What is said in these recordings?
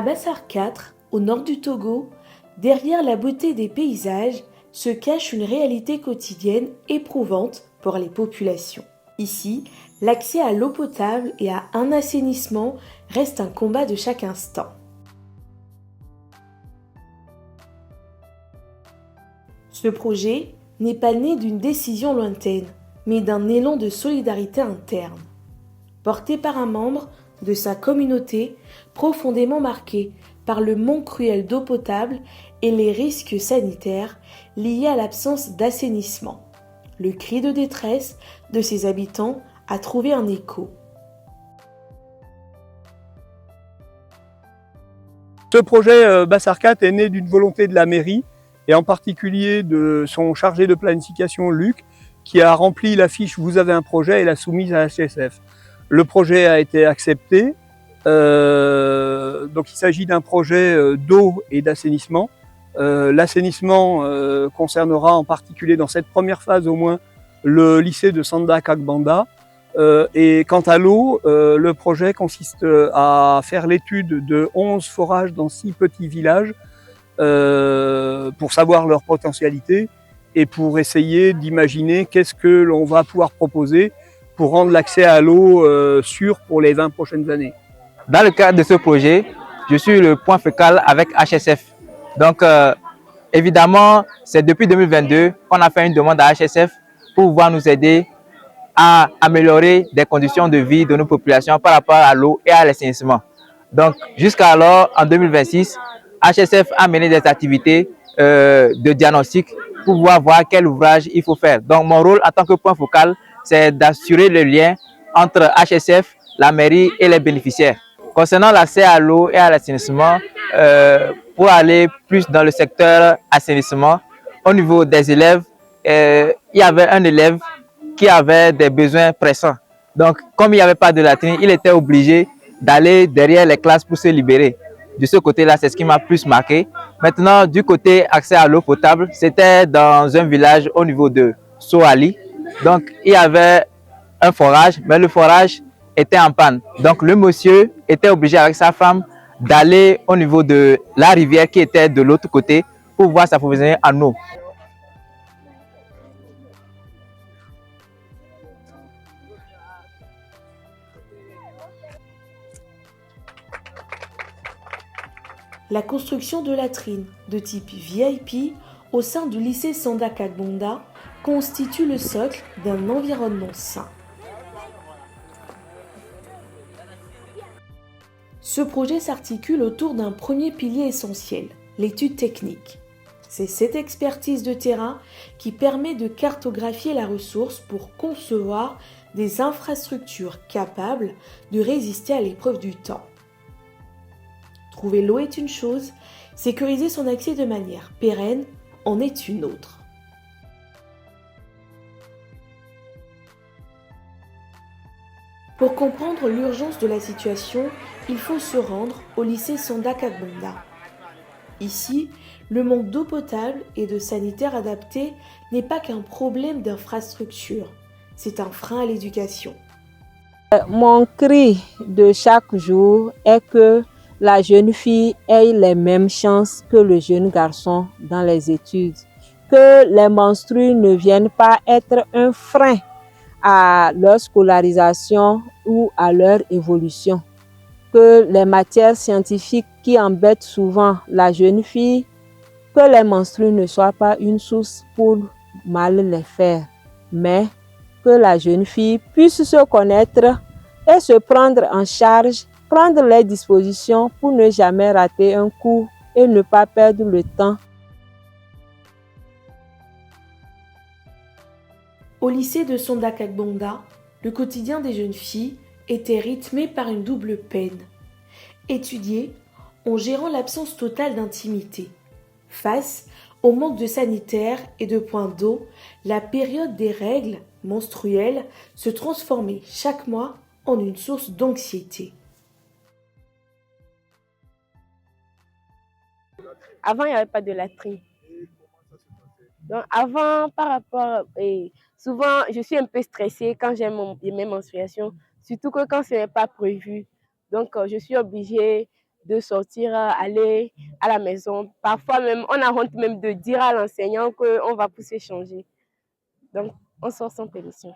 Bassar 4, au nord du Togo, derrière la beauté des paysages, se cache une réalité quotidienne éprouvante pour les populations. Ici, l'accès à l'eau potable et à un assainissement reste un combat de chaque instant. Ce projet n'est pas né d'une décision lointaine, mais d'un élan de solidarité interne. Porté par un membre de sa communauté profondément marqué par le manque cruel d'eau potable et les risques sanitaires liés à l'absence d'assainissement. Le cri de détresse de ses habitants a trouvé un écho. Ce projet Bassar 4 est né d'une volonté de la mairie et en particulier de son chargé de planification Luc qui a rempli la fiche « Vous avez un projet » et l'a soumise à HSF. Le projet a été accepté, donc il s'agit d'un projet d'eau et d'assainissement. L'assainissement concernera en particulier dans cette première phase au moins le lycée de Sanda Kagbanda. Et quant à l'eau, le projet consiste à faire l'étude de 11 forages dans 6 petits villages pour savoir leur potentialité et pour essayer d'imaginer qu'est-ce que l'on va pouvoir proposer pour rendre l'accès à l'eau sûr pour les 20 prochaines années. Dans le cadre de ce projet, je suis le point focal avec HSF. Donc, évidemment, c'est depuis 2022 qu'on a fait une demande à HSF pour pouvoir nous aider à améliorer les conditions de vie de nos populations par rapport à l'eau et à l'assainissement. Donc, jusqu'à alors, en 2026, HSF a mené des activités de diagnostic pour pouvoir voir quel ouvrage il faut faire. Donc, mon rôle en tant que point focal, c'est d'assurer le lien entre HSF, la mairie et les bénéficiaires. Concernant l'accès à l'eau et à l'assainissement, pour aller plus dans le secteur assainissement, au niveau des élèves, il y avait un élève qui avait des besoins pressants. Donc, comme il n'y avait pas de latrine, il était obligé d'aller derrière les classes pour se libérer. De ce côté-là, c'est ce qui m'a plus marqué. Maintenant, du côté accès à l'eau potable, c'était dans un village au niveau de Soali. Donc, il y avait un forage, mais le forage était en panne. Donc, le monsieur était obligé avec sa femme d'aller au niveau de la rivière qui était de l'autre côté pour pouvoir s'approvisionner en eau. La construction de latrines de type VIP au sein du lycée Sanda Kagbanda constitue le socle d'un environnement sain. Ce projet s'articule autour d'un premier pilier essentiel, l'étude technique. C'est cette expertise de terrain qui permet de cartographier la ressource pour concevoir des infrastructures capables de résister à l'épreuve du temps. Trouver l'eau est une chose, sécuriser son accès de manière pérenne en est une autre. Pour comprendre l'urgence de la situation, il faut se rendre au lycée Sanda Kagbanda. Ici, le manque d'eau potable et de sanitaires adaptés n'est pas qu'un problème d'infrastructure, c'est un frein à l'éducation. Mon cri de chaque jour est que la jeune fille ait les mêmes chances que le jeune garçon dans les études, que les menstrues ne viennent pas être un frein à leur scolarisation ou à leur évolution, que les matières scientifiques qui embêtent souvent la jeune fille, que les menstrues ne soient pas une source pour mal les faire, mais que la jeune fille puisse se connaître et se prendre en charge, prendre les dispositions pour ne jamais rater un cours et ne pas perdre le temps. Au lycée de Sanda Kagbanda, le quotidien des jeunes filles était rythmé par une double peine. Étudier en gérant l'absence totale d'intimité. Face au manque de sanitaires et de points d'eau, la période des règles menstruelles se transformait chaque mois en une source d'anxiété. Avant, il n'y avait pas de latrine. Donc, avant, par rapport, souvent, je suis un peu stressée quand j'ai mes menstruations, surtout que quand ce n'est pas prévu. Donc, je suis obligée de sortir, aller à la maison. Parfois même, on a honte même de dire à l'enseignant qu'on va pousser changer. Donc, on sort sans permission.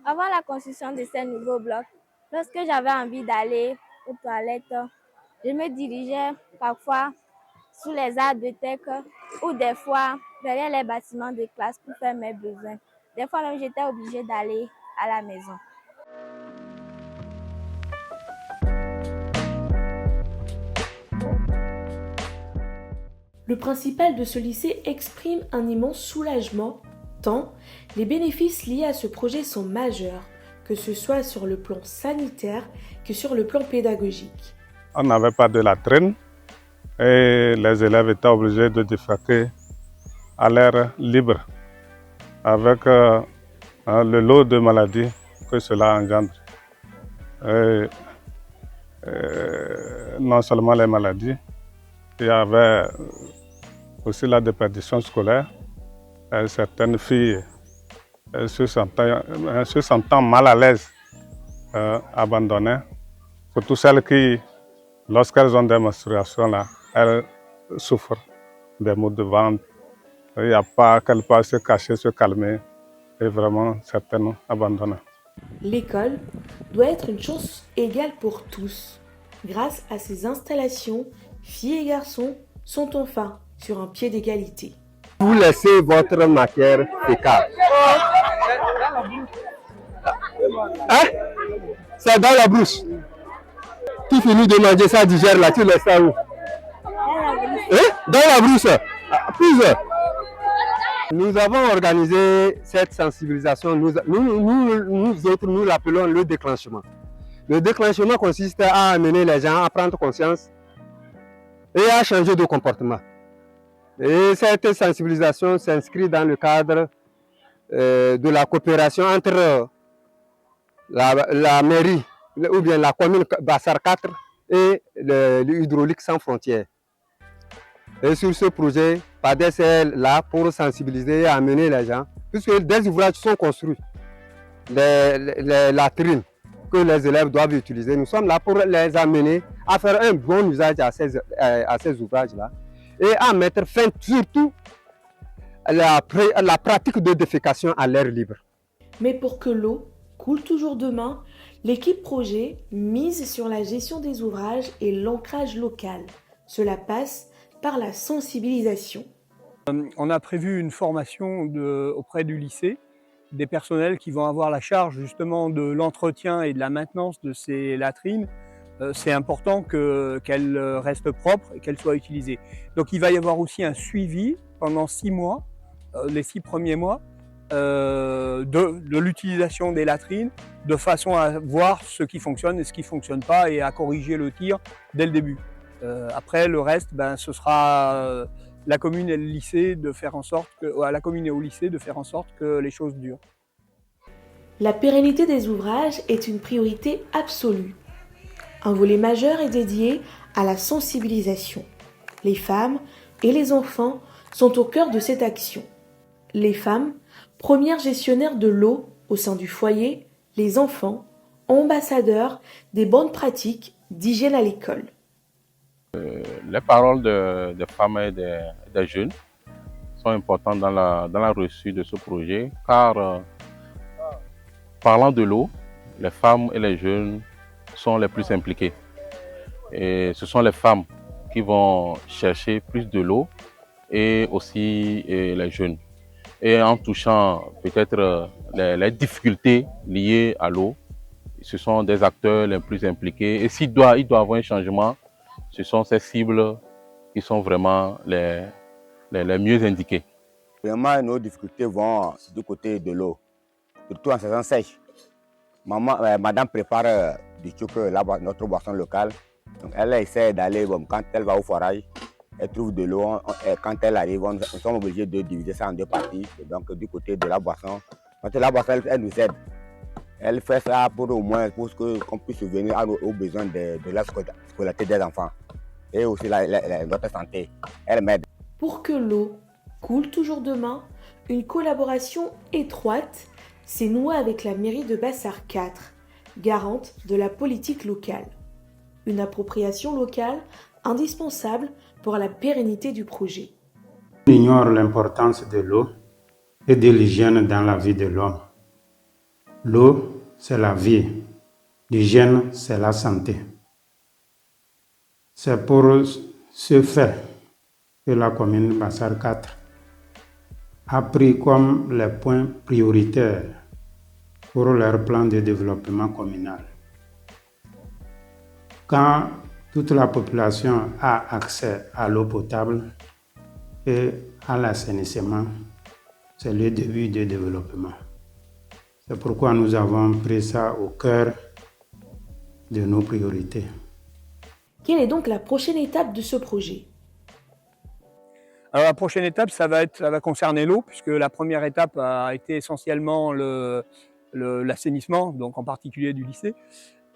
Avant la construction de ces nouveaux blocs, lorsque j'avais envie d'aller aux toilettes, je me dirigeais parfois sous les arbres de teck ou des fois derrière les bâtiments de classe pour faire mes besoins. Des fois même, j'étais obligée d'aller à la maison. Le principal de ce lycée exprime un immense soulagement, tant les bénéfices liés à ce projet sont majeurs, que ce soit sur le plan sanitaire que sur le plan pédagogique. On n'avait pas de latrine et les élèves étaient obligés de déféquer à l'air libre avec le lot de maladies que cela engendre. Non seulement les maladies, il y avait aussi la déperdition scolaire. Certaines filles se sentant mal à l'aise, abandonnées. Surtout celles qui, lorsqu'elles ont des menstruations, là, elles souffrent des maux de ventre. Il n'y a pas qu'elles peuvent se cacher, se calmer, et vraiment certaines abandonnées. L'école doit être une chance égale pour tous. Grâce à ces installations, filles et garçons sont enfin sur un pied d'égalité. Vous laissez votre matière fécale. Hein? C'est dans la brousse. Tu finis de manger ça, digère là, tu laisses ça où? Hein? Dans la brousse. Plusieurs. Nous avons organisé cette sensibilisation, nous autres, nous l'appelons le déclenchement. Le déclenchement consiste à amener les gens à prendre conscience et à changer de comportement. Et cette sensibilisation s'inscrit dans le cadre de la coopération entre la mairie ou bien la commune Bassar 4 et l'hydraulique sans frontières. Et sur ce projet, PADES est là pour sensibiliser et amener les gens, puisque des ouvrages sont construits, les latrines que les élèves doivent utiliser. Nous sommes là pour les amener à faire un bon usage à ces ouvrages-là et à mettre fin surtout à la pratique de défécation à l'air libre. Mais pour que l'eau coule toujours demain, l'équipe projet mise sur la gestion des ouvrages et l'ancrage local. Cela passe par la sensibilisation. On a prévu une formation auprès du lycée, des personnels qui vont avoir la charge justement de l'entretien et de la maintenance de ces latrines. C'est important qu'elles restent propres et qu'elles soient utilisées. Donc il va y avoir aussi un suivi pendant 6 mois, les 6 premiers mois, de l'utilisation des latrines, de façon à voir ce qui fonctionne et ce qui ne fonctionne pas et à corriger le tir dès le début. Après le reste, ce sera la commune et le lycée de faire en sorte à la commune et au lycée de faire en sorte que les choses durent. La pérennité des ouvrages est une priorité absolue. Un volet majeur est dédié à la sensibilisation. Les femmes et les enfants sont au cœur de cette action. Les femmes, premières gestionnaires de l'eau au sein du foyer, les enfants, ambassadeurs des bonnes pratiques d'hygiène à l'école. Les paroles des femmes et des jeunes sont importantes dans la réussite de ce projet, car parlant de l'eau, les femmes et les jeunes sont les plus impliqués. Et ce sont les femmes qui vont chercher plus de l'eau et aussi les jeunes. Et en touchant peut-être les difficultés liées à l'eau, ce sont des acteurs les plus impliqués. Et il doit y avoir un changement, ce sont ces cibles qui sont vraiment les mieux indiquées. Vraiment, nos difficultés vont du côté de l'eau, surtout en saison sèche. Madame prépare du sucre, notre boisson locale. Donc elle essaie d'aller, quand elle va au forage, elle trouve de l'eau. Quand elle arrive, nous sommes obligés de diviser ça en 2 parties. Et donc du côté de la boisson, parce que la boisson, elle nous aide. Elle fait ça pour au moins pour qu'on puisse subvenir aux besoins de la scolarité des enfants et aussi notre santé. Elle m'aide. Pour que l'eau coule toujours demain, une collaboration étroite s'est nouée avec la mairie de Bassar 4, garante de la politique locale. une appropriation locale indispensable pour la pérennité du projet. On ignore l'importance de l'eau et de l'hygiène dans la vie de l'homme. L'eau, c'est la vie. L'hygiène, c'est la santé. C'est pour ce fait que la commune Bassar 4 a pris comme les points prioritaires pour leur plan de développement communal. Quand toute la population a accès à l'eau potable et à l'assainissement, c'est le début du développement. C'est pourquoi nous avons pris ça au cœur de nos priorités. Quelle est donc la prochaine étape de ce projet? Alors la prochaine étape, ça va concerner l'eau, puisque la première étape a été essentiellement l'assainissement, donc en particulier du lycée.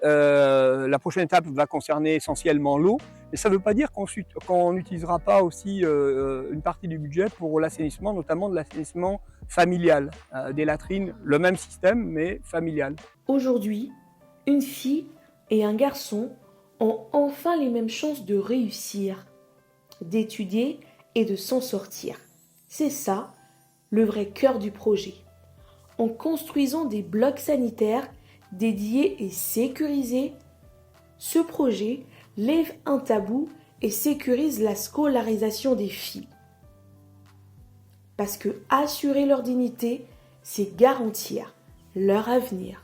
La prochaine étape va concerner essentiellement l'eau, mais ça ne veut pas dire qu'on n'utilisera pas aussi une partie du budget pour l'assainissement, notamment de l'assainissement familial, des latrines, le même système mais familial. Aujourd'hui, une fille et un garçon ont enfin les mêmes chances de réussir, d'étudier et de s'en sortir. C'est ça, le vrai cœur du projet. En construisant des blocs sanitaires dédiés et sécurisés, ce projet lève un tabou et sécurise la scolarisation des filles. Parce que assurer leur dignité, c'est garantir leur avenir.